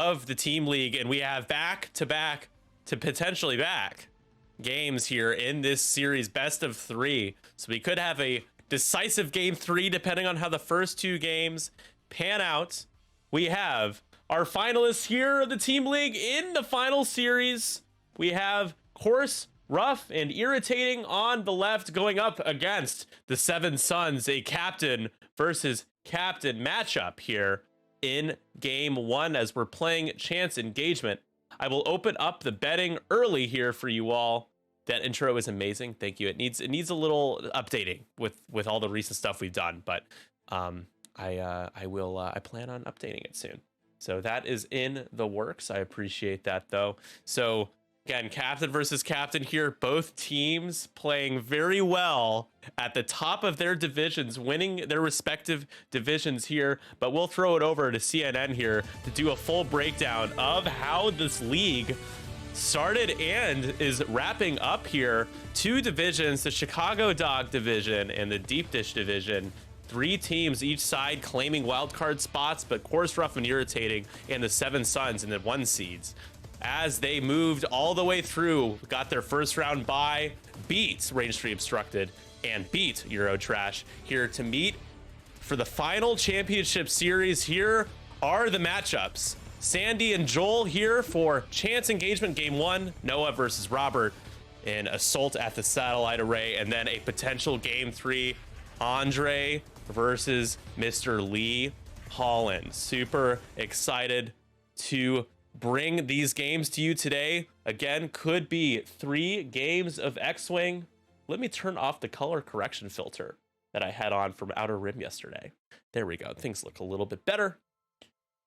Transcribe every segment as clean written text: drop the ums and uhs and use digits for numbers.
of the Team League, and we have back-to-back to potentially back games here in this series, best of 3. So we could have a decisive game 3 depending on how the first 2 games pan out. We have our finalists here of the Team League in the final series. We have Coarse, Rough, and Irritating on the left going up against the Seven Suns, a captain versus captain matchup here in game 1 as we're playing chance engagement. I will open up the betting early here for you all. That intro is amazing. Thank you. It needs a little updating with all the recent stuff we've done, but I plan on updating it soon. So that is in the works. I appreciate that though. So again, captain versus captain here. Both teams playing very well at the top of their divisions, winning their respective divisions here. But we'll throw it over to CNN here to do a full breakdown of how this league started and is wrapping up here. 2 divisions, the Chicago Dog division and the Deep Dish division. 3 teams each side claiming wildcard spots, but Coarse, Rough, and Irritating and the Seven Suns in the 1 seeds. As they moved all the way through, got their first round bye, beat Range 3 Obstructed, and beat Euro Trash here to meet for the final championship series. Here are the matchups. Sandy and Joel here for chance engagement game 1, Noah versus Robert in assault at the satellite array, and then a potential game 3, Andre versus Mr. Lee Holland. Super excited to bring these games to you today. Again, could be 3 games of X-Wing. Let me turn off the color correction filter that I had on from Outer Rim yesterday. There we go. Things look a little bit better.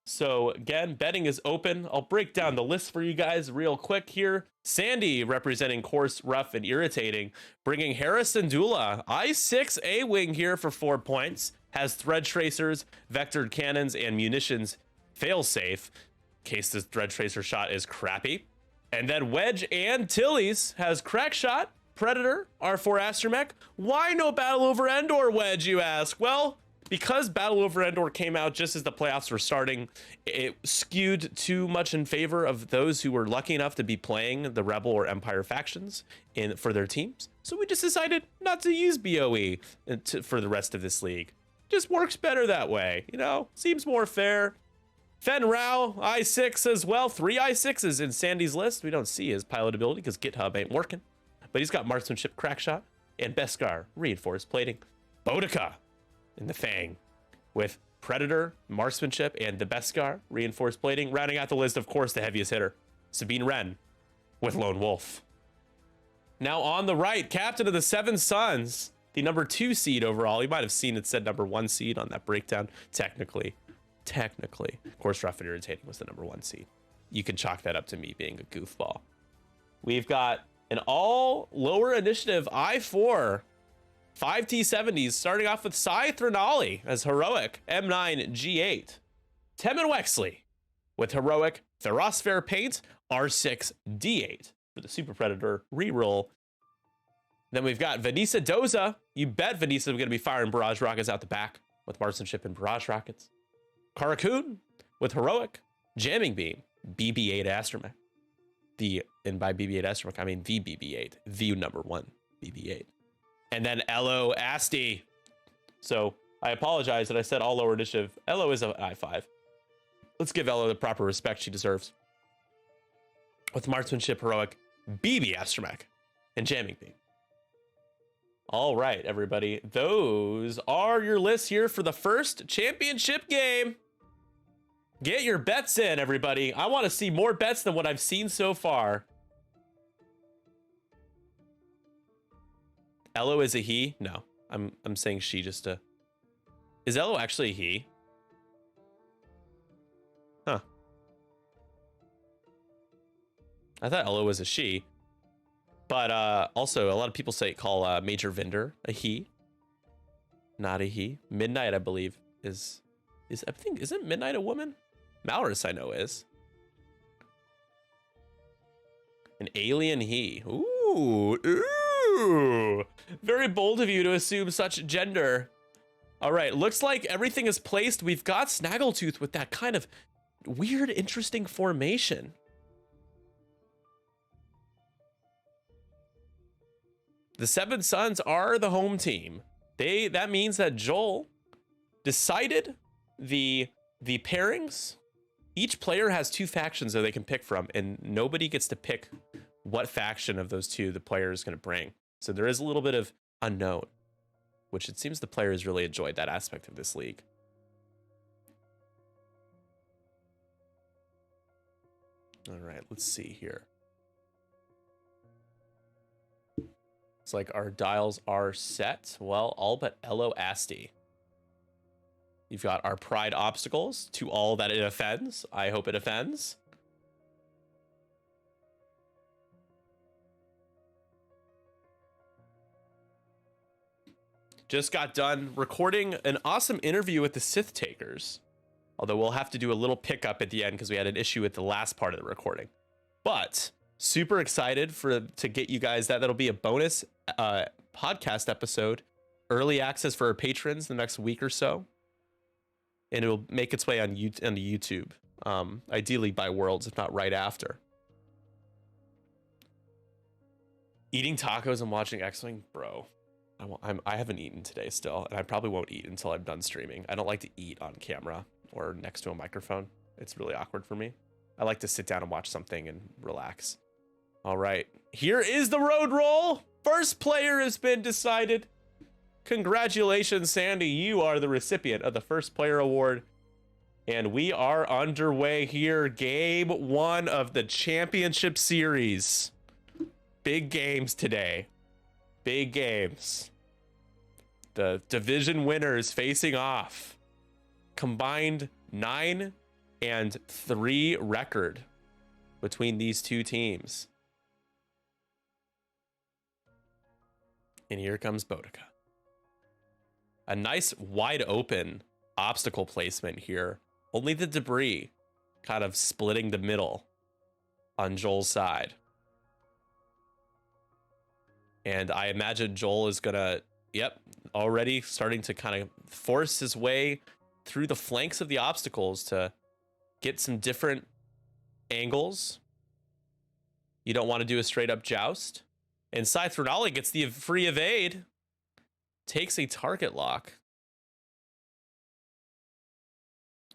So again, betting is open. I'll break down the list for you guys real quick here. Sandy representing Coarse, Rough, and Irritating, bringing Harrison Dula, I-6 A-Wing here for 4 points, has thread tracers, vectored cannons, and munitions failsafe, in case this thread tracer shot is crappy. And then Wedge and Tilly's has crack shot, Predator, R4 Astromech. Why no Battle Over Endor, Wedge, you ask? Well, because Battle Over Endor came out just as the playoffs were starting, it skewed too much in favor of those who were lucky enough to be playing the Rebel or Empire factions for their teams. So we just decided not to use BOE for the rest of this league. Just works better that way, you know? Seems more fair. Fen Rao, I-6 as well. 3 I-6s in Sandy's list. We don't see his pilot ability because GitHub ain't working. But he's got marksmanship, crackshot, and Beskar, reinforced plating. Boudica in the Fang with Predator, marksmanship, and the Beskar, reinforced plating. Rounding out the list, of course, the heaviest hitter, Sabine Wren with Lone Wolf. Now on the right, captain of the Seven Suns, the number 2 seed overall. You might have seen it said number 1 seed on that breakdown. Technically, Coarse, Rough, and Irritating was the number 1 seed. You can chalk that up to me being a goofball. We've got an all lower initiative I-4 5 T-70s, starting off with Cy Threnali as Heroic M9 G8. Temin Wexley with Heroic Therosphere Paint R6 D8 for the Super Predator reroll. Then we've got Vanessa Doza. You bet Vanessa is going to be firing barrage rockets out the back with marksmanship and barrage rockets. Karakun with Heroic Jamming Beam BB-8 Astromech. And by BB-8 Astromech, I mean the BB-8, the number 1 BB-8. And then Elo Asti. So I apologize that I said all lower initiative. Elo is an I-5. Let's give Elo the proper respect she deserves. With marksmanship, Heroic BB Astromech and Jamming Beam. All right, everybody. Those are your lists here for the first championship game. Get your bets in, everybody. I want to see more bets than what I've seen so far. Elo is a he? No, I'm saying she just to. Is Elo actually a he? Huh. I thought Elo was a she. But also, a lot of people call Major Vinder a he. Not a he. Midnight, I believe, is I think, isn't Midnight a woman? Malrus, I know, is. An alien he. Ooh, ooh. Very bold of you to assume such gender. All right, looks like everything is placed. We've got Snaggletooth with that kind of weird, interesting formation. The Seven Sons are the home team. That means that Joel decided the pairings. Each player has 2 factions that they can pick from, and nobody gets to pick what faction of those 2 the player is going to bring. So there is a little bit of unknown, which it seems the players really enjoyed that aspect of this league. All right, let's see here. It's like our dials are set. Well, all but Elo Asti. You've got our pride obstacles to all that it offends. I hope it offends. Just got done recording an awesome interview with the Sith Takers. Although we'll have to do a little pickup at the end because we had an issue with the last part of the recording. But super excited to get you guys that'll be a bonus podcast episode, early access for our patrons the next week or so, and it'll make its way on YouTube, ideally by Worlds, if not right after. Eating tacos and watching X-Wing, bro. I haven't eaten today still, and I probably won't eat until I'm done streaming. I don't like to eat on camera or next to a microphone. It's really awkward for me. I like to sit down and watch something and relax. All right, here is the road roll. First player has been decided. Congratulations, Sandy. You are the recipient of the first player award. And we are underway here. Game 1 of the championship series. Big games today. Big games. The division winners facing off. Combined 9-3 record between these 2 teams. And here comes Boudica. A nice wide open obstacle placement here. Only the debris kind of splitting the middle on Joel's side. And I imagine Joel is gonna, already starting to kind of force his way through the flanks of the obstacles to get some different angles. You don't want to do a straight up joust. And Scythe Renali gets the free evade. Takes a target lock.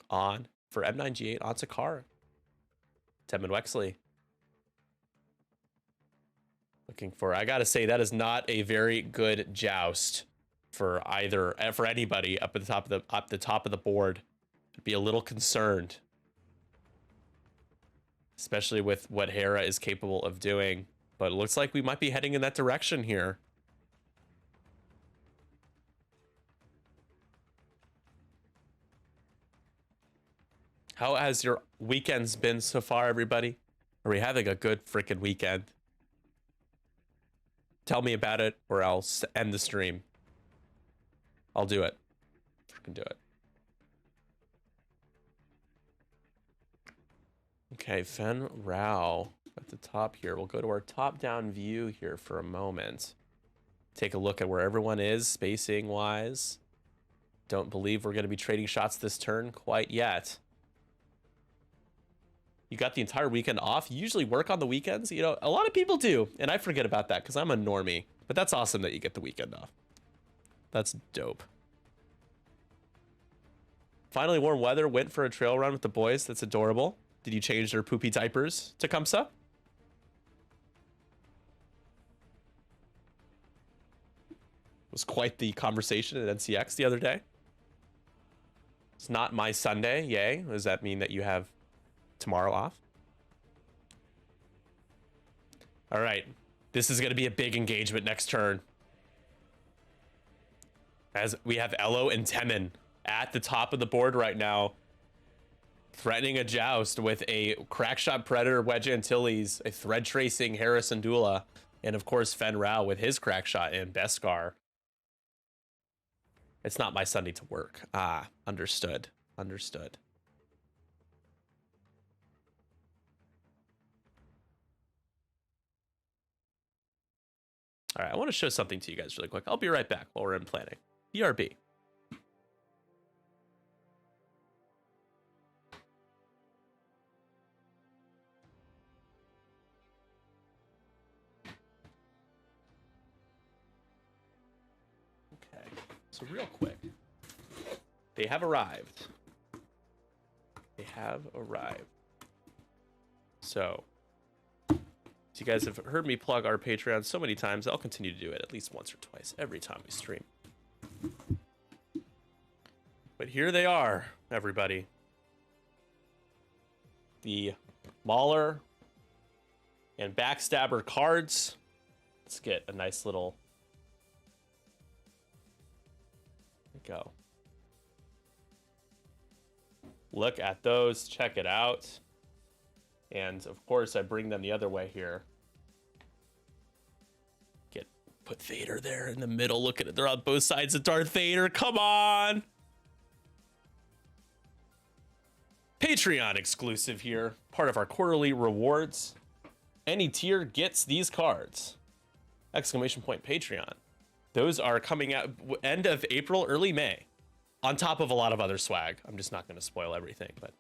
On for M9G8 on Takara. Temmin Wexley. Looking for, I gotta say, that is not a very good joust for anybody up at the top of the board. I'd be a little concerned, especially with what Hera is capable of doing. But it looks like we might be heading in that direction here. How has your weekends been so far, everybody? Are we having a good freaking weekend? Tell me about it, or I'll end the stream. I'll do it. Freaking do it. Okay, Fen Rao at the top here. We'll go to our top-down view here for a moment. Take a look at where everyone is, spacing-wise. Don't believe we're going to be trading shots this turn quite yet. You got the entire weekend off. You usually work on the weekends. You know, a lot of people do, and I forget about that because I'm a normie. But that's awesome that you get the weekend off. That's dope. Finally, warm weather. Went for a trail run with the boys. That's adorable. Did you change their poopy diapers to Kamsa? Was quite the conversation at NCX the other day. It's not my Sunday. Yay. Does that mean that you have tomorrow off? All right. This is going to be a big engagement next turn. As we have Elo and Temmin at the top of the board right now, threatening a joust with a Crackshot Predator Wedge Antilles, a Thread Tracing Harris Andula, and of course Fen Rao with his Crackshot and Beskar. It's not my Sunday to work. Ah, understood. Understood. All right, I want to show something to you guys really quick. I'll be right back while we're in planning. BRB. Okay, so real quick, they have arrived. They have arrived. So you guys have heard me plug our Patreon so many times, I'll continue to do it at least once or twice every time we stream. But here they are, everybody. The Mauler and Backstabber cards. Let's get a nice little... There we go. Look at those. Check it out. And, of course, I bring them the other way here. Put Vader there in the middle. Look at it. They're on both sides of Darth Vader. Come on. Patreon exclusive here. Part of our quarterly rewards. Any tier gets these cards. Exclamation point Patreon. Those are coming out end of April, early May. On top of a lot of other swag. I'm just not going to spoil everything. But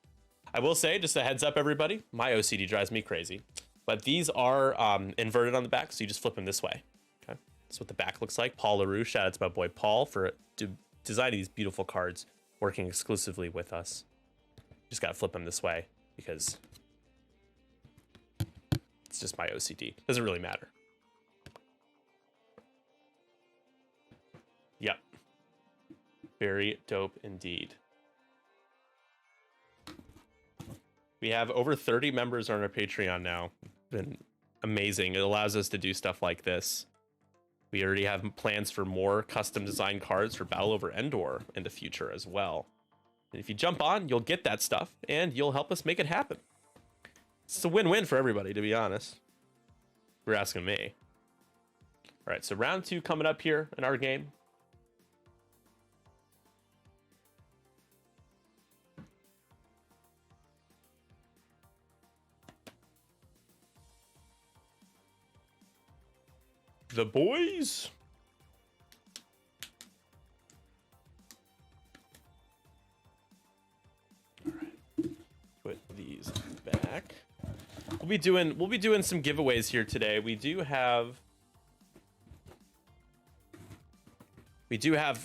I will say, just a heads up, everybody. My OCD drives me crazy. But these are inverted on the back, so you just flip them this way. That's what the back looks like. Paul LaRue, shout out to my boy Paul for designing these beautiful cards, working exclusively with us. Just gotta flip them this way because it's just my OCD. Doesn't really matter. Yep. Very dope indeed. We have over 30 members on our Patreon now. Been amazing. It allows us to do stuff like this. We already have plans for more custom design cards for Battle Over Endor in the future as well. And if you jump on, you'll get that stuff, and you'll help us make it happen. It's a win-win for everybody, to be honest. If you're asking me. All right, so round 2 coming up here in our game. The boys. All right. Put these back. We'll be doing some giveaways here today. We do have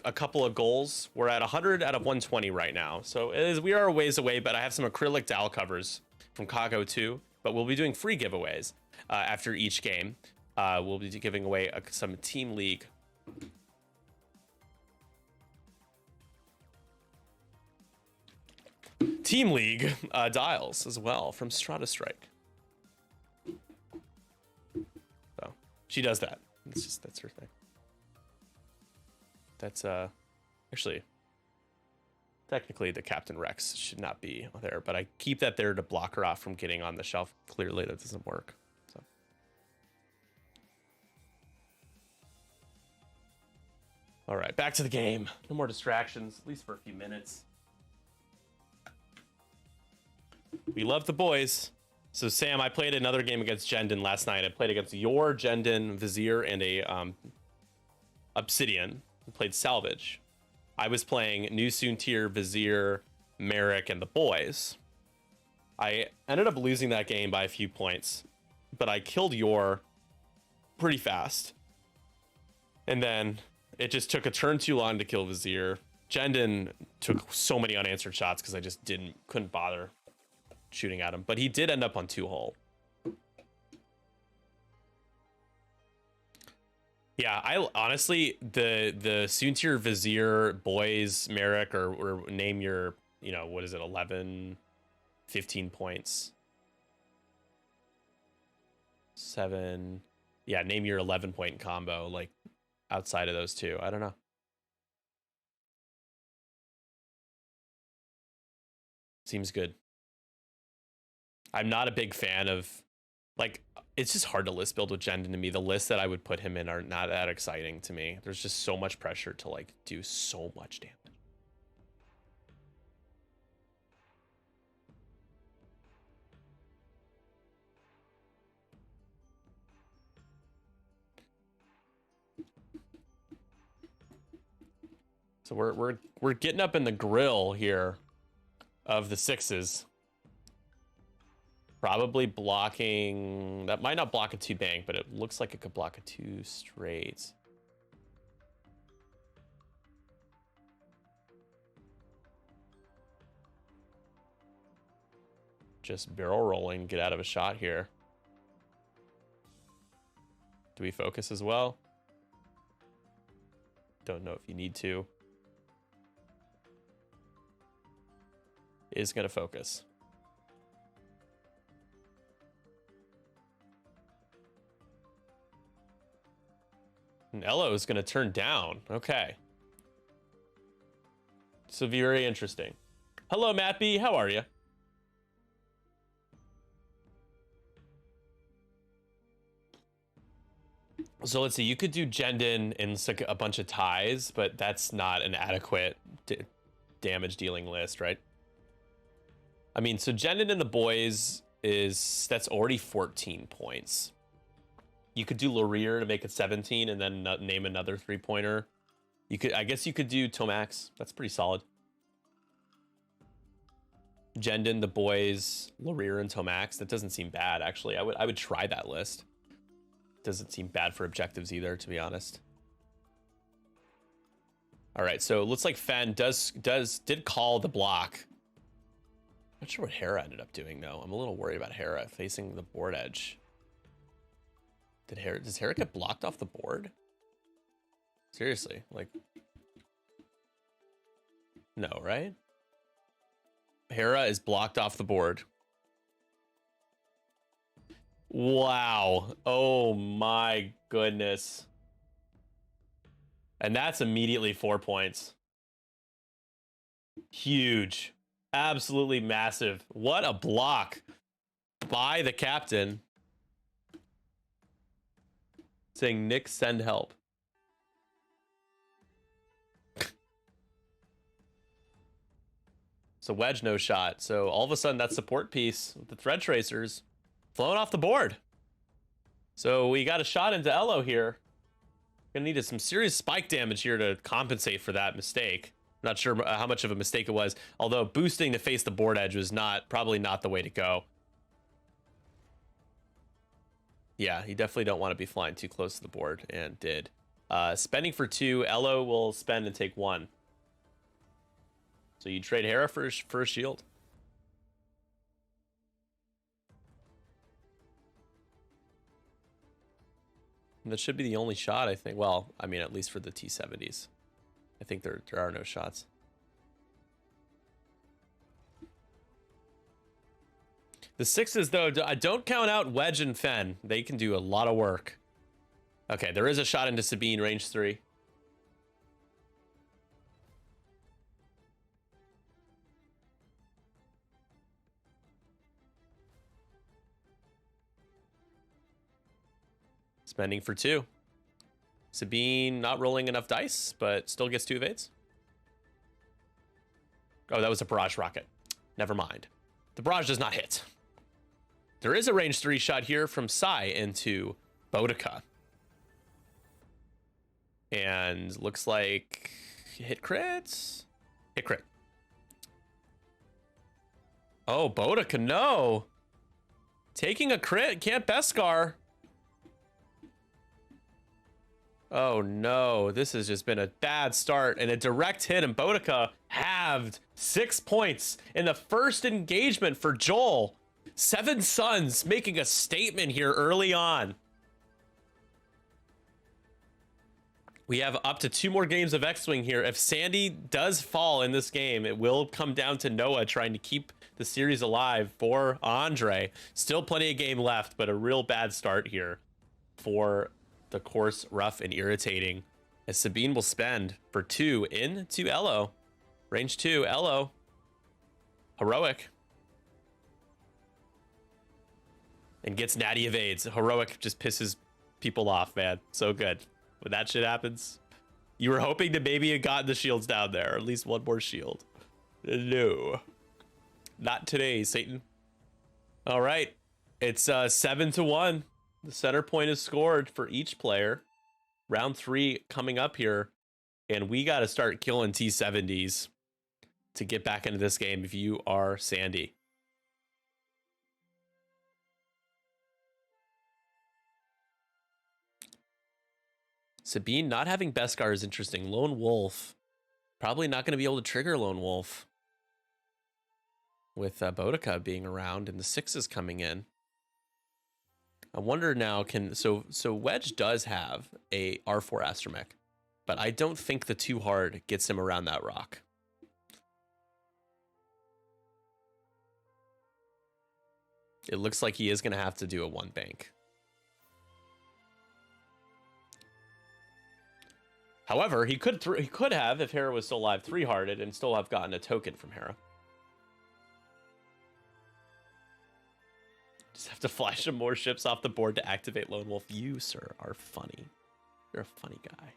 a couple of goals. We're at 100 out of 120 right now. So we are a ways away, but I have some acrylic dowel covers from Kago 2, but we'll be doing free giveaways after each game. We'll be giving away some Team League. Team League dials as well from Strata Strike. So she does that. That's her thing. That's actually technically the Captain Rex should not be there, but I keep that there to block her off from getting on the shelf. Clearly that doesn't work. All right, back to the game. No more distractions, at least for a few minutes. We love the boys. So Sam, I played another game against Jendon last night. I played against your Jendon, Vizier, and a Obsidian. We played Salvage. I was playing New Soontir, Vizier, Merrick, and the boys. I ended up losing that game by a few points, but I killed your pretty fast. And then it just took a turn too long to kill Vizier. Jendon took so many unanswered shots because I just couldn't bother shooting at him. But he did end up on 2-hole. Yeah, I honestly, the Soontir, Vizier, boys, Merrick, or name your, what is it, 11, 15 points. 7. Yeah, name your 11-point combo, like, outside of those two. I don't know. Seems good. I'm not a big fan of, like, it's just hard to list build with Jendon to me. The lists that I would put him in are not that exciting to me. There's just so much pressure to, like, do so much damage. So we're getting up in the grill here of the 6s. Probably blocking, that might not block a 2 bank, but it looks like it could block a 2 straight. just barrel rolling, get out of a shot here. Do we focus as well? Don't know if you need to. Is going to focus. And Elo is going to turn down. Okay. So very interesting. Hello, Matt B. How are you? So let's see. You could do Jendon in a bunch of ties, but that's not an adequate damage dealing list, right? I mean, so Jendon in the boys that's already 14 points. You could do Larir to make it 17 and then name another 3-pointer. I guess you could do Tomax. That's pretty solid. Jendon, the boys, Larir, and Tomax. That doesn't seem bad, actually. I would try that list. Doesn't seem bad for objectives either, to be honest. All right, so it looks like Fen did call the block. Not sure what Hera ended up doing though. I'm a little worried about Hera facing the board edge. Does Hera get blocked off the board? Seriously, like, no, right? Hera is blocked off the board. Wow. Oh my goodness. And that's immediately 4 points. Huge. Absolutely massive. What a block by the captain. Saying, Nick, send help. So Wedge, no shot. So all of a sudden that support piece with the thread tracers flowing off the board. So we got a shot into Elo here. Gonna need some serious spike damage here to compensate for that mistake. Not sure how much of a mistake it was, although boosting to face the board edge was probably not the way to go. Yeah, you definitely don't want to be flying too close to the board, and did. Spending for 2, Elo will spend and take 1. So you trade Hera for a shield. And that should be the only shot, I think. Well, I mean, at least for the T70s. I think there are no shots. The 6s, though, I don't count out Wedge and Fen. They can do a lot of work. Okay, there is a shot into Sabine, range 3. Spending for 2. Sabine not rolling enough dice, but still gets 2 evades. Oh, that was a barrage rocket. Never mind. The barrage does not hit. There is a range 3 shot here from Sai into Boudica. And looks like hit crits. Hit crit. Oh, Boudica, no. Taking a crit, can't Beskar. Oh no, this has just been a bad start, and a direct hit, and Boudica halved 6 points in the first engagement for Joel. 7 Suns making a statement here early on. We have up to 2 more games of X-Wing here. If Sandy does fall in this game, it will come down to Noah trying to keep the series alive for Andre. Still plenty of game left, but a real bad start here for the Coarse, Rough, and Irritating, as Sabine will spend for 2 into Elo. Range 2, Elo. Heroic. And gets natty evades. Heroic just pisses people off, man. So good. When that shit happens, you were hoping to maybe have gotten the shields down there, or at least one more shield. No. Not today, Satan. All right. It's 7-1. The center point is scored for each player. Round 3 coming up here. And we got to start killing T70s to get back into this game if you are Sandy. Sabine not having Beskar is interesting. Lone Wolf. Probably not going to be able to trigger Lone Wolf. with Bodica being around and the sixes coming in. I wonder now, so Wedge does have a R4 astromech, but I don't think the too hard gets him around that rock. It looks like he is going to have to do a one bank. However, he could have, if Hera was still alive, 3-hearted and still have gotten a token from Hera. Just have to flash some more ships off the board to activate Lone Wolf. You, sir, are funny. You're a funny guy.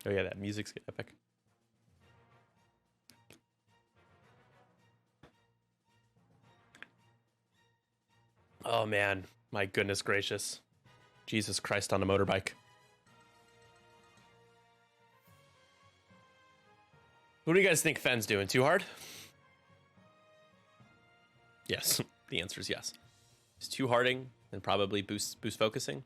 Oh yeah, that music's epic. Oh man, my goodness gracious. Jesus Christ on a motorbike. What do you guys think Fenn's doing? Too hard? Yes, the answer is yes. He's too harding and probably boost focusing.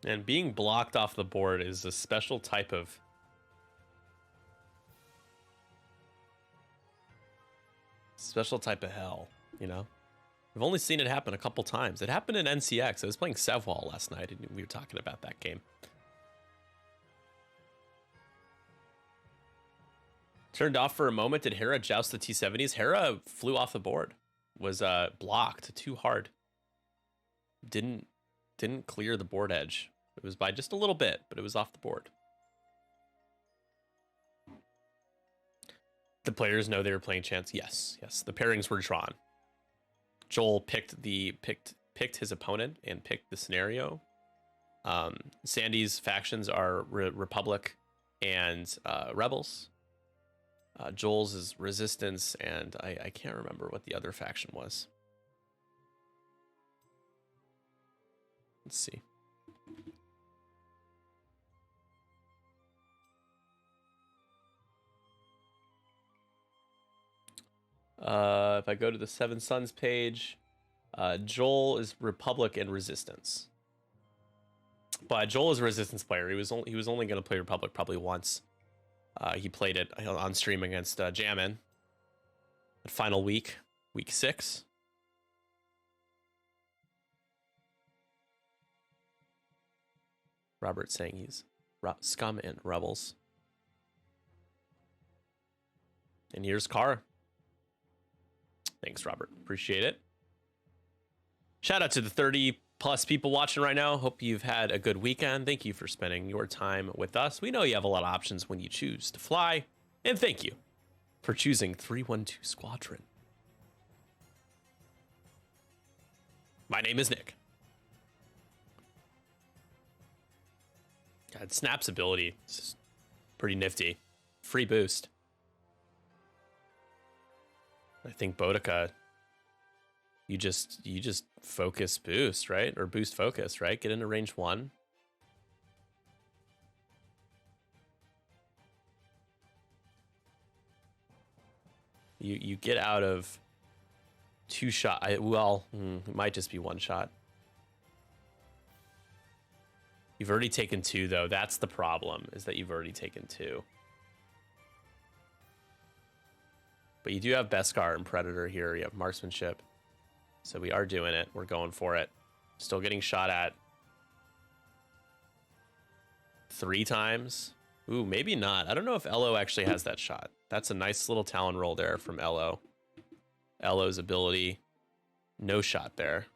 And being blocked off the board is a special type of hell, you know? I've only seen it happen a couple times. It happened in NCX. I was playing Sevwall last night and we were talking about that game. Turned off for a moment. Did Hera joust the T70s? Hera flew off the board. Was blocked too hard. Didn't clear the board edge. It was by just a little bit, but it was off the board. The players know they were playing chance. Yes. The pairings were drawn. Joel picked his opponent and picked the scenario. Sandy's factions are Republic and Rebels. Joel's is Resistance, and I can't remember what the other faction was. Let's see. If I go to the Seven Sons page, Joel is Republic and Resistance. But Joel is a Resistance player. He was only going to play Republic probably once. He played it on stream against Jammin. At final week 6. Robert saying he's scum and rebels. And here's Carr. Thanks, Robert. Appreciate it. Shout out to the 30 plus people watching right now. Hope you've had a good weekend. Thank you for spending your time with us. We know you have a lot of options when you choose to fly. And thank you for choosing 312 Squadron. My name is Nick. God, Snap's ability is pretty nifty. Free boost. I think Bodica, you just focus boost, right? Or boost focus, right? Get into range 1. You get out of 2 shot. It might just be 1 shot. You've already taken 2 though. That's the problem, is that you've already taken 2. But you do have Beskar and Predator here. You have marksmanship. So we are doing it. We're going for it. Still getting shot at 3 times. Ooh, maybe not. I don't know if Elo actually has that shot. That's a nice little Talon roll there from Elo. Elo's ability. No shot there.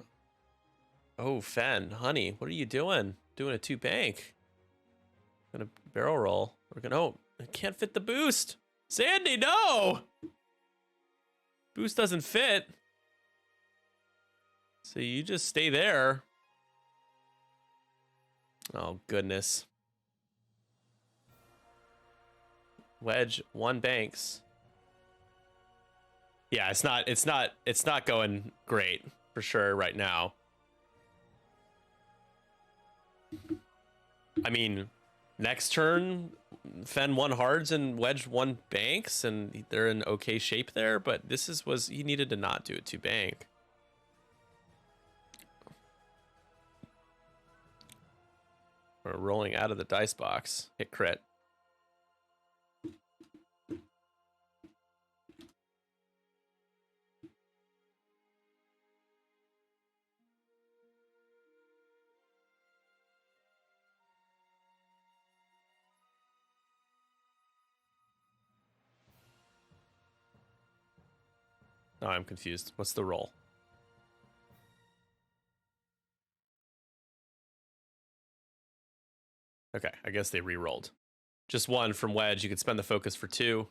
Oh, Fen, honey, what are you doing? Doing a 2 bank. Gonna barrel roll. We're gonna, oh, I can't fit the boost. Sandy, no! Boost doesn't fit. So you just stay there. Oh, goodness. Wedge, 1 banks. Yeah, it's not going great for sure right now. I mean, next turn, Fen won hards and Wedge won banks, and they're in okay shape there. But this was he needed to not do it to bank. We're rolling out of the dice box. Hit crit. Oh, I'm confused. What's the roll? Okay, I guess they re-rolled. Just one from Wedge. You could spend the focus for 2.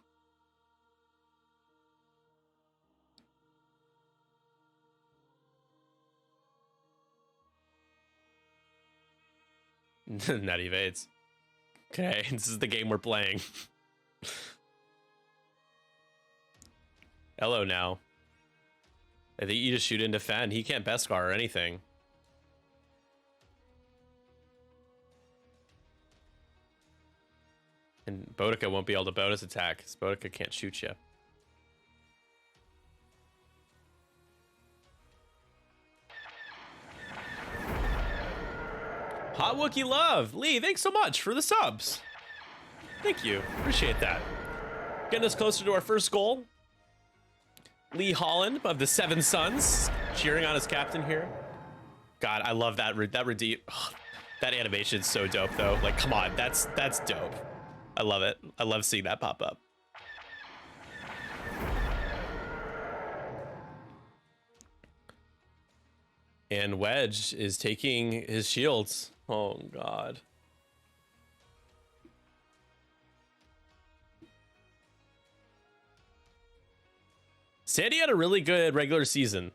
Net evades. Okay, this is the game we're playing. Hello now. I think you just shoot into Fen. He can't Beskar or anything. And Boudica won't be able to bonus attack because Boudica can't shoot you. Hot Wookie Love. Lee, thanks so much for the subs. Thank you. Appreciate that. Getting us closer to our first goal. Lee Holland of the Seven Sons cheering on his captain here. God, I love that. That animation's so dope, though. Like, come on, that's dope. I love it. I love seeing that pop up. And Wedge is taking his shields. Oh, God. Sandy had a really good regular season.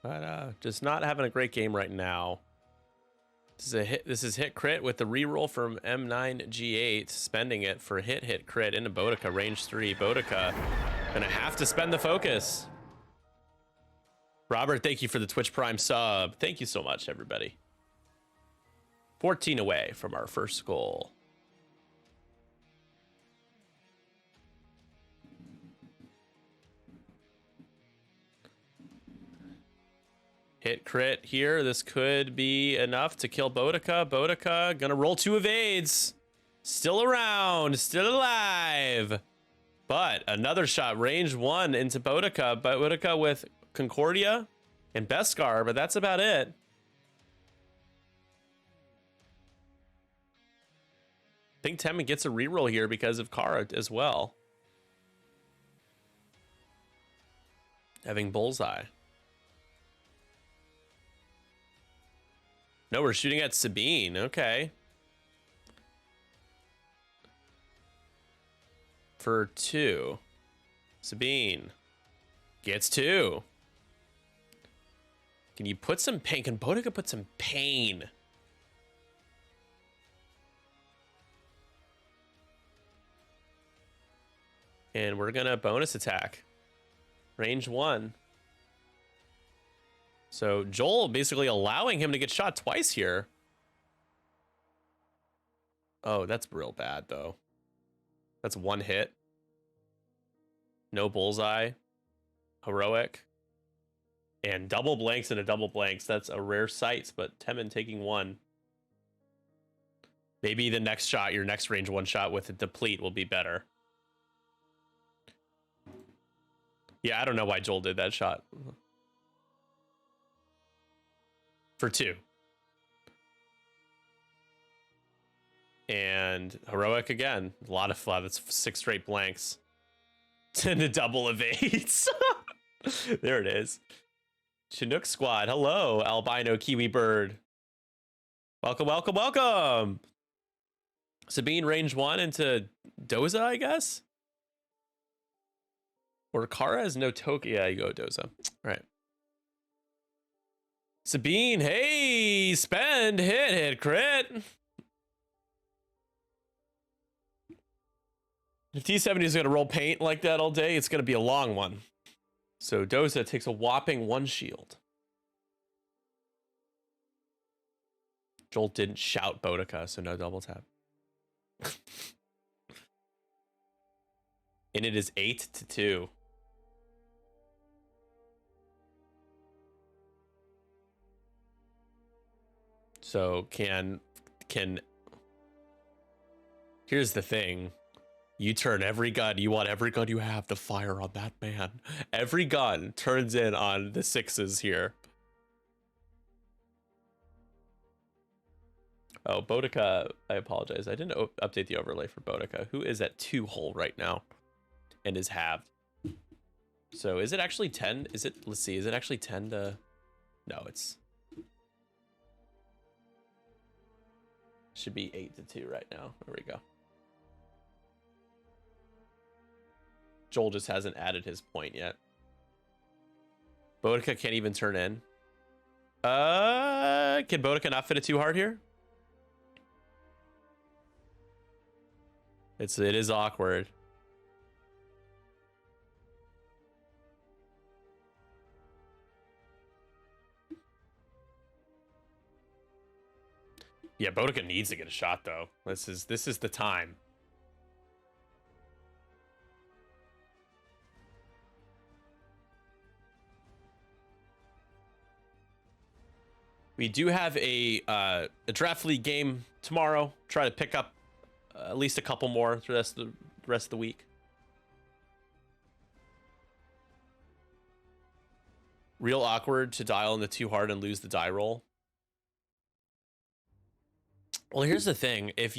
But just not having a great game right now. This is hit crit with the reroll from M9G8, spending it for hit crit into Boudica, range 3. Boudica gonna have to spend the focus. Robert, thank you for the Twitch Prime sub. Thank you so much, everybody. 14 away from our first goal. Hit crit here. This could be enough to kill Boudica. Boudica gonna roll 2 evades. Still around, still alive. But another shot, range 1 into Boudica. Boudica with Concordia and Beskar, but that's about it. I think Temin gets a reroll here because of Kara as well. Having Bullseye. No, we're shooting at Sabine. Okay. For 2. Sabine gets 2. Can you put some pain? Can Boudica put some pain? And we're gonna bonus attack. Range 1. So Joel basically allowing him to get shot twice here. Oh, that's real bad, though. That's 1 hit. No bullseye. Heroic. And double blanks and a double blanks. That's a rare sight, but Temin taking 1. Maybe the next shot, your next range 1 shot with a deplete will be better. Yeah, I don't know why Joel did that shot. For 2. And heroic again. A lot of flat. That's 6 straight blanks. And a double evades. There it is. Chinook Squad. Hello, albino kiwi bird. Welcome, welcome, welcome. Sabine range 1 into Doza, I guess. Or Kara has no token. Yeah, you go Doza. All right. Sabine, hey, spend, hit, crit. If T70 is going to roll paint like that all day, it's going to be a long one. So Doza takes a whopping 1 shield. Joel didn't shout Boudica, so no double tap. And it is 8-2. So can here's the thing. You turn every gun, you want every gun you have to fire on that man. Every gun turns in on the 6s here. Oh, Boudica, I apologize. I didn't update the overlay for Boudica, who is at 2 hull right now and is halved. So is it actually 10? Is it, let's see, is it actually 10 to, no, it's, should be 8-2 right now. There we go. Joel just hasn't added his point yet. Boudica can't even turn in. Can Boudica not fit it too hard here? It is awkward. Yeah, Boudica needs to get a shot though. This is the time. We do have a draft league game tomorrow. Try to pick up at least a couple more through the rest of the week. Real awkward to dial in the too hard and lose the die roll. Well, here's the thing. If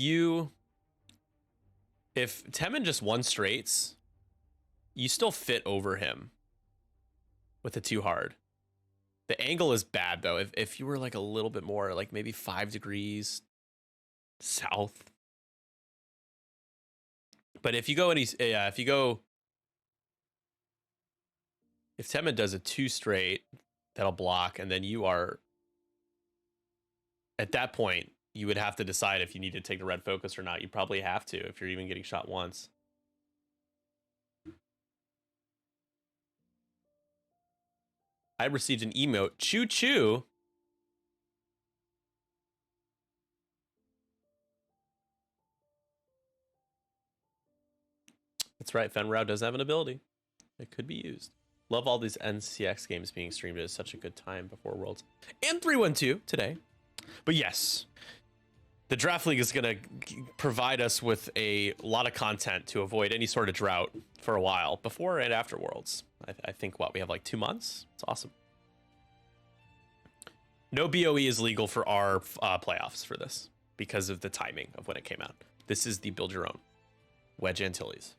Temin just won straights, you still fit over him with the too hard. The angle is bad though. If you were like a little bit more, like maybe 5 degrees south. But if you go if Temin does a 2 straight, that'll block, and then you are at that point, you would have to decide if you need to take the red focus or not. You probably have to if you're even getting shot once. I received an emote. Choo choo. That's right. Fenrau does have an ability. It could be used. Love all these NCX games being streamed. It is such a good time before Worlds. And 312 today. But yes, the Draft League is going to provide us with a lot of content to avoid any sort of drought for a while, before and after Worlds. I think, we have like 2 months? It's awesome. No BOE is legal for our playoffs for this because of the timing of when it came out. This is the build your own. Wedge Antilles.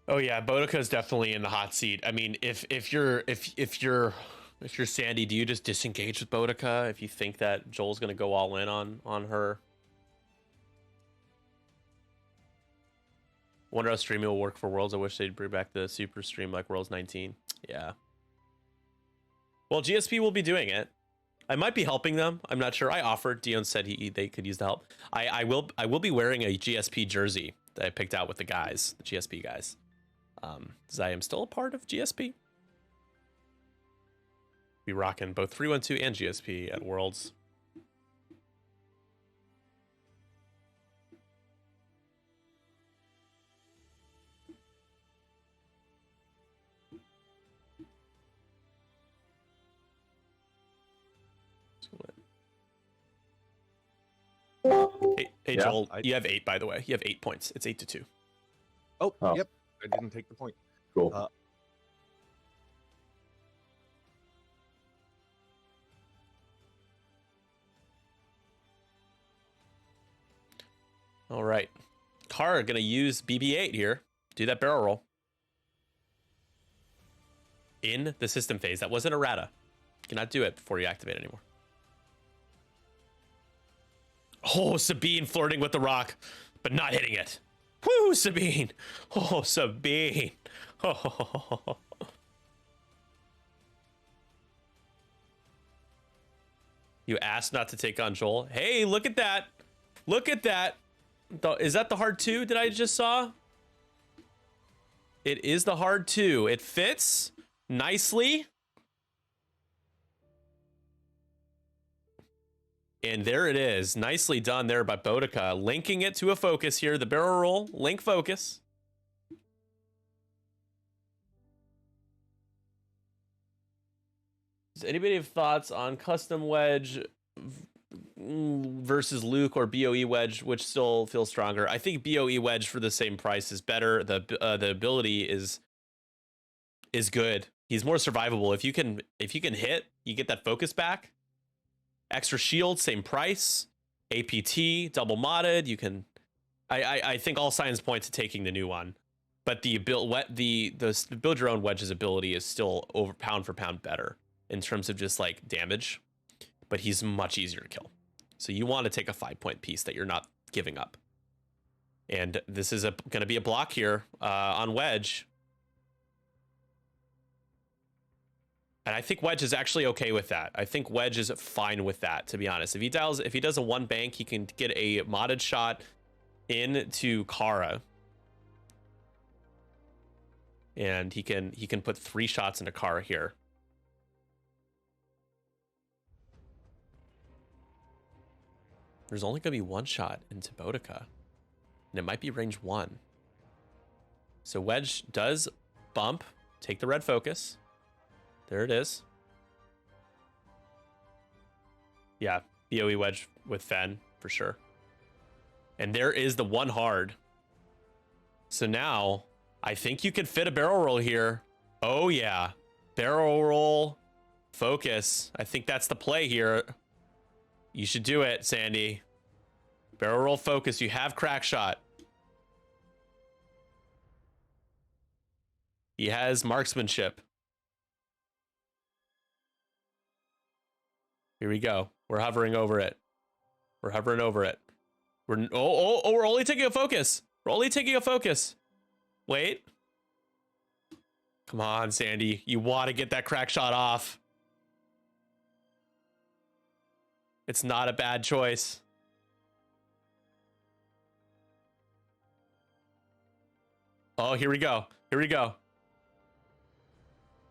Oh yeah, Boudica is definitely in the hot seat. I mean, if you're Sandy, do you just disengage with Boudica if you think that Joel's gonna go all in on her? Wonder how streaming will work for Worlds. I wish they'd bring back the super stream like Worlds 19. Yeah. Well, GSP will be doing it. I might be helping them. I'm not sure. I offered. Dion said they could use the help. I will be wearing a GSP jersey that I picked out with the guys, the GSP guys. Because I am still a part of GSP. Be rocking both 312 and GSP at Worlds. Hey yeah, Joel, you have 8, by the way. You have 8 points. It's 8-2. Oh, yep. I didn't take the point. Cool. All right. Car going to use BB-8 here. Do that barrel roll. In the system phase. That wasn't errata. You cannot do it before you activate anymore. Oh, Sabine flirting with the rock, but not hitting it. Woo, Sabine. Oh, Sabine. Oh. You asked not to take on Joel. Hey, look at that. Look at that. Is that the hard 2 that I just saw? It is the hard 2. It fits nicely. And there it is. Nicely done there by Boudica. Linking it to a focus here. The barrel roll. Link focus. Does anybody have thoughts on custom wedge versus Luke or BOE wedge, which still feels stronger? I think BOE wedge for the same price is better. The ability is good. He's more survivable. If you can hit, you get that focus back. Extra shield, same price. APT, double modded. You can. I think all signs point to taking the new one, but the build your own wedge's ability is still over pound for pound better in terms of just like damage, but he's much easier to kill. So you want to take a 5-point piece that you're not giving up. And this is going to be a block here on wedge. And I think wedge is actually okay with that. I think wedge is fine with that, to be honest. If he does a 1 bank, he can get a modded shot into Kara. And he can put 3 shots into Kara here. There's only going to be 1 shot into Boudica. And it might be range 1. So wedge does bump. Take the red focus. There it is. Yeah, BOE wedge with Fen, for sure. And there is the 1 hard. So now, I think you can fit a barrel roll here. Oh, yeah. Barrel roll, focus. I think that's the play here. You should do it, Sandy. Barrel roll focus. You have crack shot. He has marksmanship. Here we go. We're hovering over it. We're hovering over it. We're only taking a focus. We're only taking a focus. Wait. Come on, Sandy. You want to get that crack shot off. It's not a bad choice. Oh, here we go. Here we go.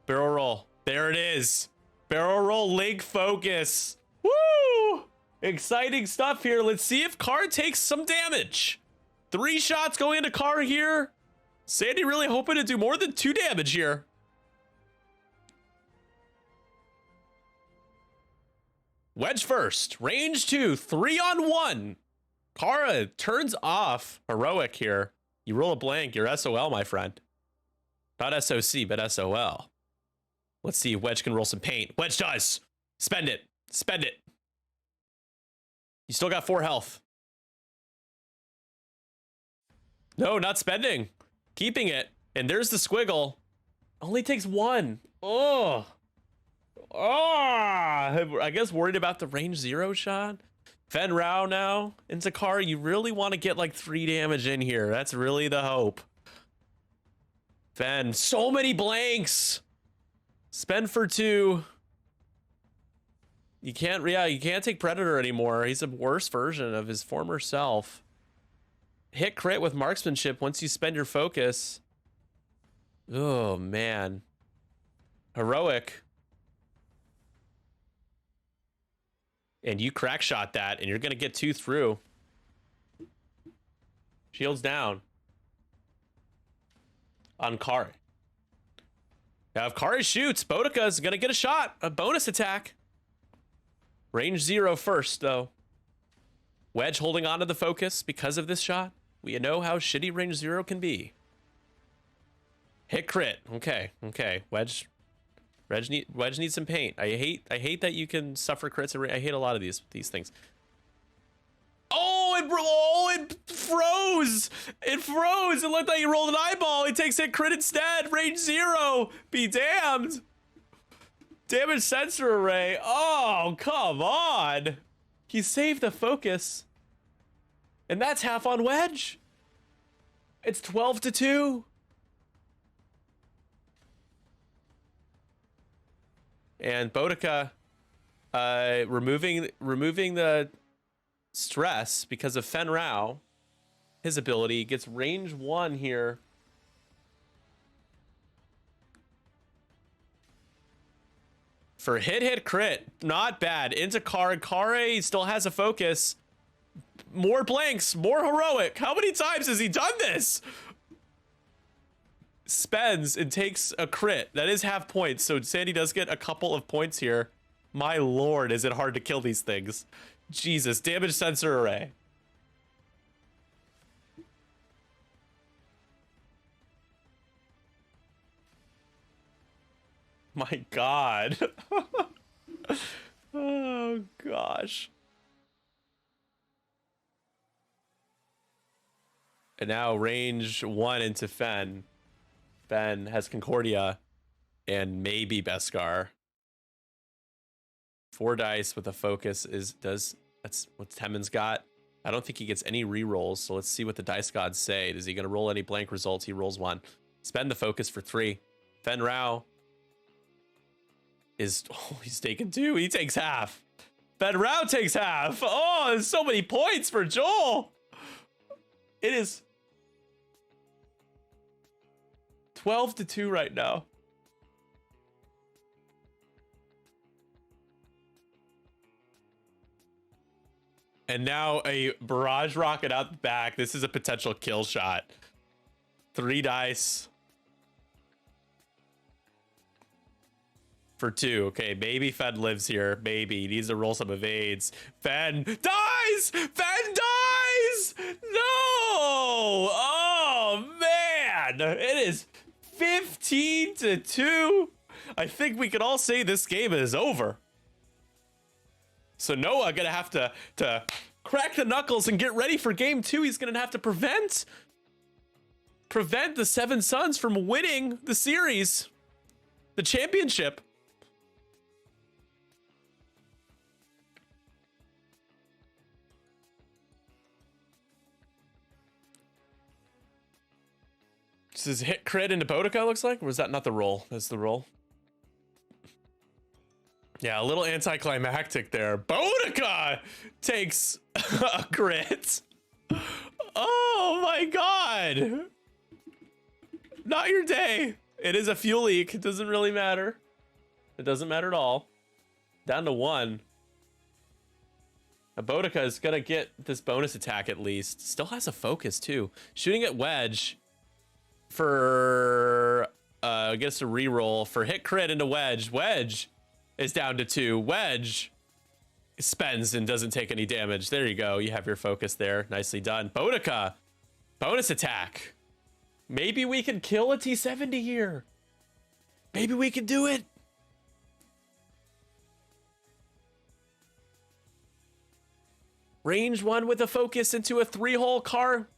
Barrel roll. There it is. Barrel roll, link focus. Woo! Exciting stuff here. Let's see if Car takes some damage. 3 shots going into Car here. Sandy really hoping to do more than 2 damage here. Wedge first, range 2, 3-on-1. Kara turns off heroic here. You roll a blank, you're SOL, my friend. Not SOC, but SOL. Let's see if Wedge can roll some paint. Wedge does. Spend it. Spend it. You still got 4 health. No, not spending. Keeping it. And there's the squiggle. Only takes 1. Oh. I guess worried about the range 0 shot. Fen Rao now into Car. You really want to get like 3 damage in here. That's really the hope. Fen, so many blanks. Spend for 2. You can't take Predator anymore. He's a worse version of his former self. Hit crit with marksmanship once you spend your focus. Oh, man. Heroic. And you crack shot that, and you're going to get 2 through. Shields down. On Kari. Now, if Kari shoots, Boudica is going to get a shot. A bonus attack. Range 0 first, though. Wedge holding on to the focus because of this shot. We know how shitty range 0 can be. Hit crit. Okay. Wedge needs some paint. I hate that you can suffer crits. I hate a lot of these things. It froze. It froze. It looked like he rolled an eyeball. He takes hit crit instead. Range 0. Be damned. Damage sensor array. Oh, come on. He saved the focus. And that's half on wedge. It's 12-2. And Boudica removing the stress because of Fen Rao. His ability gets range 1 here. For hit crit, not bad. Into Kare. Kare still has a focus. More blanks, more heroic. How many times has he done this? Spends and takes a crit. That is half points, so Sandy does get a couple of points here. My lord, is it hard to kill these things. Jesus, damage sensor array. My god. Oh gosh. And now range 1 into Fen. Fen has Concordia and maybe Beskar. 4 dice with a focus that's what Temen's got. I don't think he gets any rerolls, so let's see what the dice gods say. Is he gonna roll any blank results? He rolls 1. Spend the focus for 3. Fen Rao is, oh, he's taking 2. He takes half. Fen Rao takes half. Oh, there's so many points for Joel. It is 12-2 right now. And now a barrage rocket out the back. This is a potential kill shot. 3 dice. For 2. Okay, maybe Fen lives here. Maybe. He needs to roll some evades. Fen dies! Fen dies! No! Oh, man! It is 15-2. I think we can all say this game is over. So Noah gonna have to crack the knuckles and get ready for game 2. He's gonna have to prevent the Seven Sons from winning the series, the championship. This is hit crit into Boudica, looks like? Or was that not the roll? That's the roll. Yeah, a little anticlimactic there. Boudica takes a crit. Oh my god. Not your day. It is a fuel leak. It doesn't really matter. It doesn't matter at all. Down to 1. Boudica is gonna get this bonus attack at least. Still has a focus too. Shooting at wedge for gets a reroll for hit crit into wedge. Wedge is down to 2. Wedge spends and doesn't take any damage. There you go. You have your focus there. Nicely done. Boudica, bonus attack. Maybe we can kill a T70 here. Maybe we can do it. Range 1 with a focus into a 3-hole car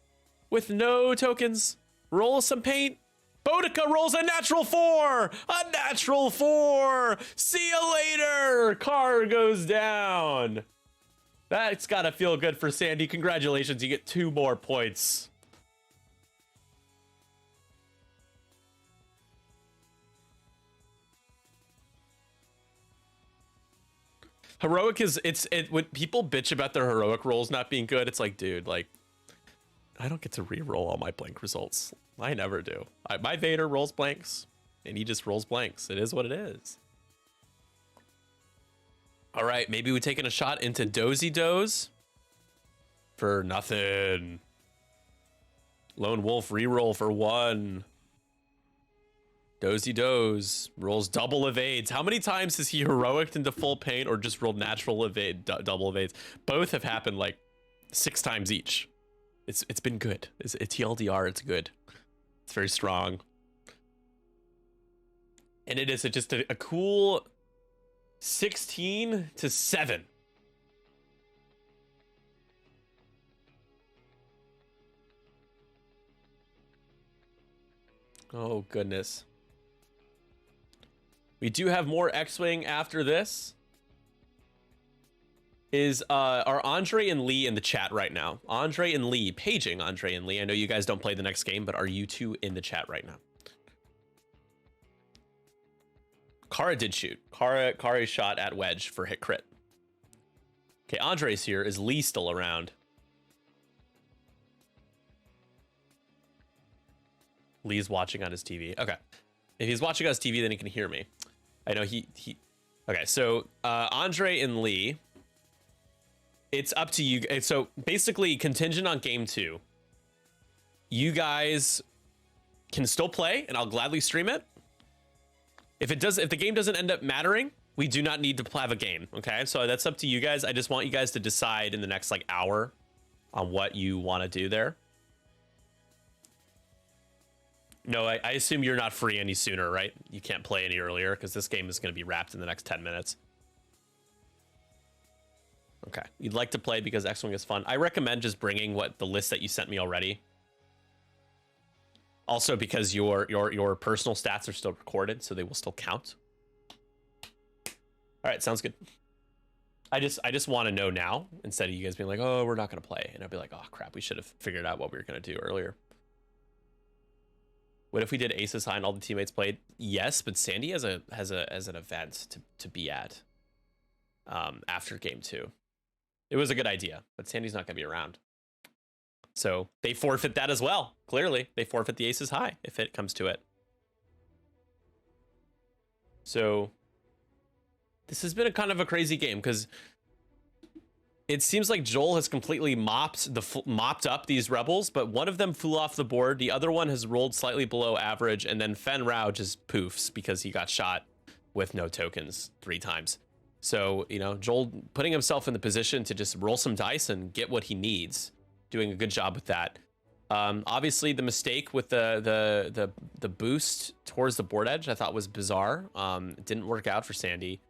with no tokens. Roll some paint. Boudica rolls a natural 4. A natural 4. See you later. Car goes down. That's gotta feel good for Sandy. Congratulations. You get 2 more points. Heroic is when people bitch about their heroic rolls not being good, it's like, dude, like, I don't get to re-roll all my blank results. I never do. My Vader rolls blanks, and he just rolls blanks. It is what it is. All right, maybe we're taking a shot into Dozy Doze for nothing. Lone Wolf re-roll for 1. Dozy Doze rolls double evades. How many times has he heroic into full paint or just rolled natural evade, double evades? Both have happened like 6 times each. It's been good. It's TLDR. It's good. It's very strong. And it is just a cool 16-7. Oh, goodness. We do have more X-Wing after this. are Andre and Lee in the chat right now? Andre and Lee, paging Andre and Lee. I know you guys don't play the next game, but are you two in the chat right now? Kara did shoot. Kara shot at Wedge for hit crit. Okay, Andre's here. Is Lee still around? Lee's watching on his TV. Okay. If he's watching on his TV, then he can hear me. I know he okay, so Andre and Lee, it's up to you. So basically, contingent on game 2, you guys can still play, and I'll gladly stream it. If the game doesn't end up mattering, we do not need to have a game. Okay, so that's up to you guys. I just want you guys to decide in the next like hour on what you want to do there. No, I assume you're not free any sooner, right? You can't play any earlier because this game is going to be wrapped in the next 10 minutes. Okay, you'd like to play because X-Wing is fun. I recommend just bringing the list that you sent me already. Also, because your personal stats are still recorded, so they will still count. All right, sounds good. I just want to know now instead of you guys being like, oh, we're not going to play, and I'll be like, oh crap, we should have figured out what we were going to do earlier. What if we did Aces High and all the teammates played? Yes, but Sandy has an event to be at after game 2. It was a good idea, but Sandy's not going to be around. So they forfeit that as well. Clearly, they forfeit the Aces High if it comes to it. So this has been a kind of a crazy game because it seems like Joel has completely mopped up these rebels, but one of them flew off the board. The other one has rolled slightly below average, and then Fen Rao just poofs because he got shot with no tokens 3 times. So, you know, Joel putting himself in the position to just roll some dice and get what he needs, doing a good job with that. Obviously, the mistake with the boost towards the board edge I thought was bizarre. It didn't work out for Sandy.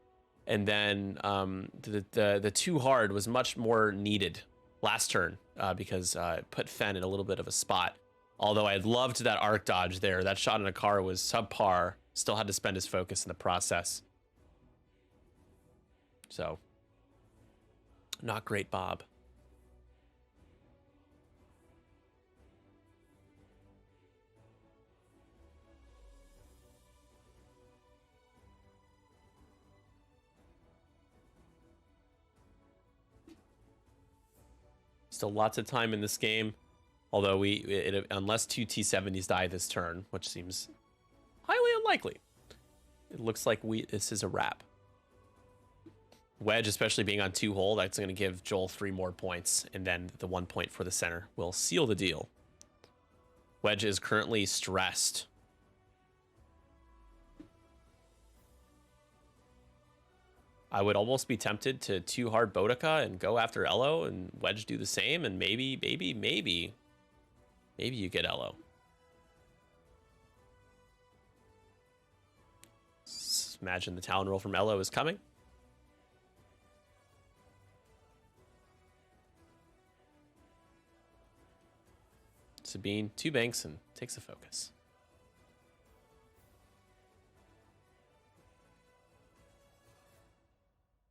And then the too hard was much more needed last turn because it put Fen in a little bit of a spot. Although I loved that arc dodge there. That shot in a car was subpar. Still had to spend his focus in the process. So, not great, Bob. Still lots of time in this game, although unless 2 T-70s die this turn, which seems highly unlikely, it looks like this is a wrap. Wedge, especially being on 2 hole, that's going to give Joel 3 more points, and then the 1 point for the center will seal the deal. Wedge is currently stressed. I would almost be tempted to 2 hard Boudica and go after Elo and Wedge do the same, and maybe you get Elo. Imagine the Talon roll from Elo is coming. Sabine, 2 banks, and takes a focus.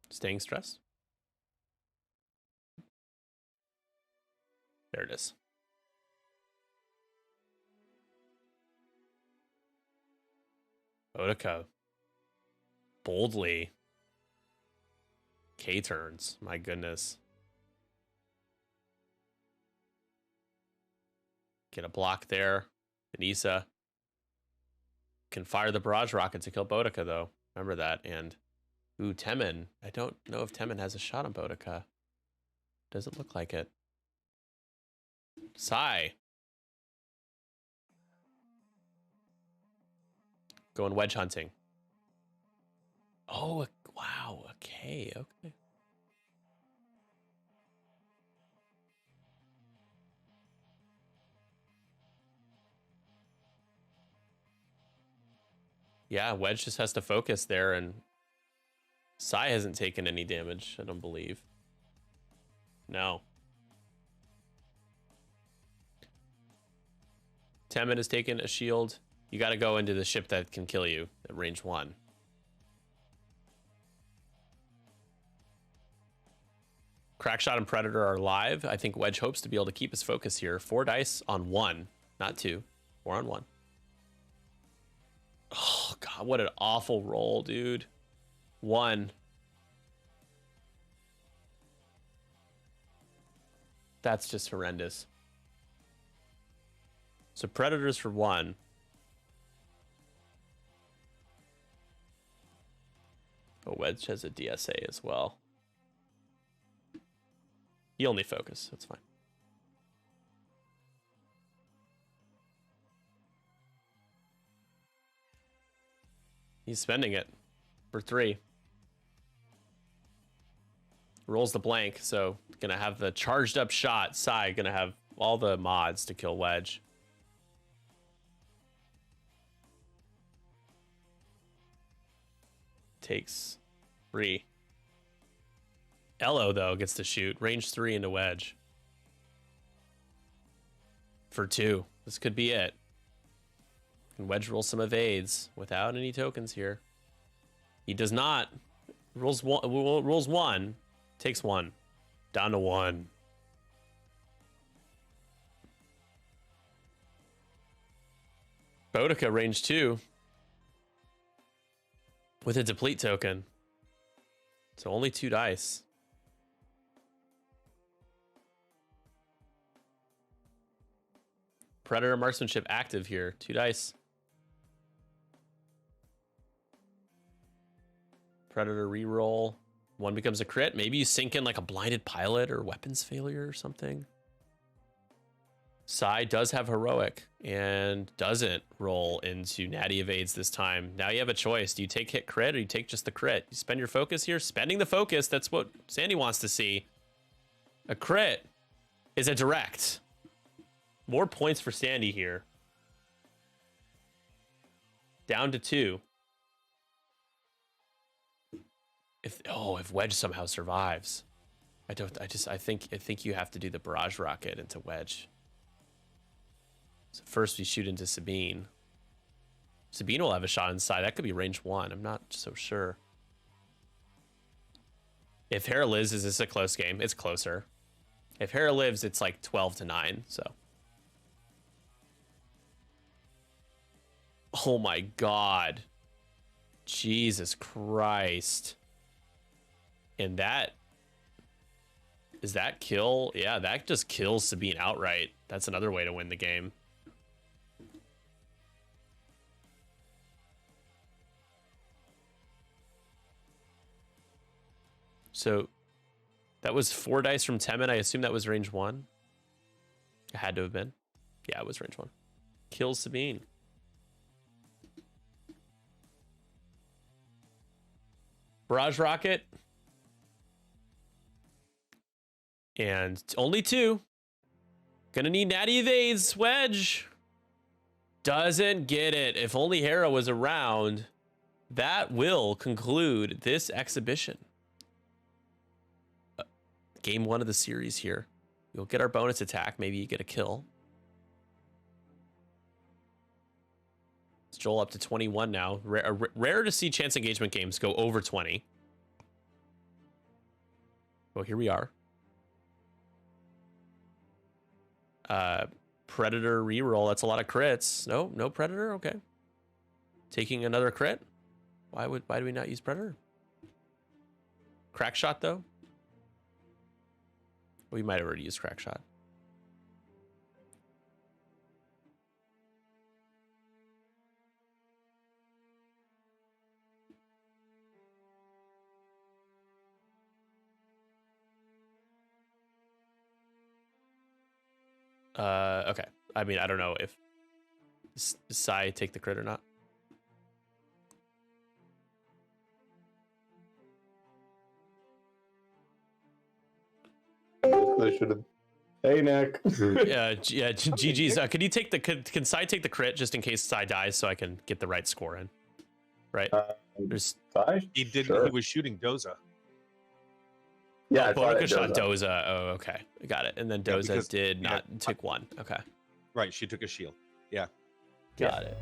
Staying stressed. There it is. Boudica. Boldly. K turns. My goodness. Get a block there. Anissa can fire the barrage rocket to kill Boudica, though. Remember that. And ooh, Temin. I don't know if Temin has a shot on Boudica. Doesn't look like it. Sai. Going wedge hunting. Oh, wow. Okay. Yeah, Wedge just has to focus there, and Sai hasn't taken any damage, I don't believe. No. Temin has taken a shield. You got to go into the ship that can kill you at range 1. Crackshot and Predator are live. I think Wedge hopes to be able to keep his focus here. 4 dice on 1, not 2. 4 on 1. Oh, God, what an awful roll, dude. 1. That's just horrendous. So Predators for 1. Oh, Wedge has a DSA as well. He only focus. That's fine. He's spending it for 3. Rolls the blank, so gonna have the charged up shot. Sai gonna have all the mods to kill Wedge. Takes 3. Elo, though, gets to shoot. Range 3 into Wedge. For 2. This could be it. Can Wedge roll some evades without any tokens here? He does not. Rolls 1. Takes 1. Down to 1. Boudica, range 2. With a deplete token. So only 2 dice. Predator marksmanship active here. 2 dice. Predator reroll. 1 becomes a crit. Maybe you sink in like a blinded pilot or weapons failure or something. Sai does have heroic and doesn't roll into natty evades this time. Now you have a choice. Do you take hit crit or you take just the crit? You spend your focus here. Spending the focus, that's what Sandy wants to see. A crit is a direct. More points for Sandy here. Down to 2. If Wedge somehow survives. I think you have to do the barrage rocket into Wedge. So first we shoot into Sabine. Sabine will have a shot inside. That could be range 1. I'm not so sure. If Hera lives, is this a close game? It's closer. If Hera lives, it's like 12-9, so. Oh my God. Jesus Christ. And that, is that kill? Yeah, that just kills Sabine outright. That's another way to win the game. So that was 4 dice from Temin. I assume that was range 1. It had to have been. Yeah, it was range 1. Kills Sabine. Barrage rocket. And only 2. Gonna need natty evades. Wedge doesn't get it. If only Hera was around, that will conclude this exhibition. Game 1 of the series here. You'll get our bonus attack. Maybe you get a kill. It's Joel up to 21 now. Rare to see chance engagement games go over 20. Well, here we are. Predator reroll. That's a lot of crits. No Predator. Okay. Taking another crit. Why do we not use Predator? Crack shot though. We might have already used crack shot. Okay. I mean, I don't know if Sai take the crit or not. They should have. Hey, Nick. yeah. GG's. Can Sai take the crit just in case Sai dies, so I can get the right score in? Right. There's. He did. Sure. He was shooting Doza. Yeah, Boudica shot Doza. Oh, okay, got it. And then Doza because- did not take 1. Okay, Right. She took a shield. Yeah. got it.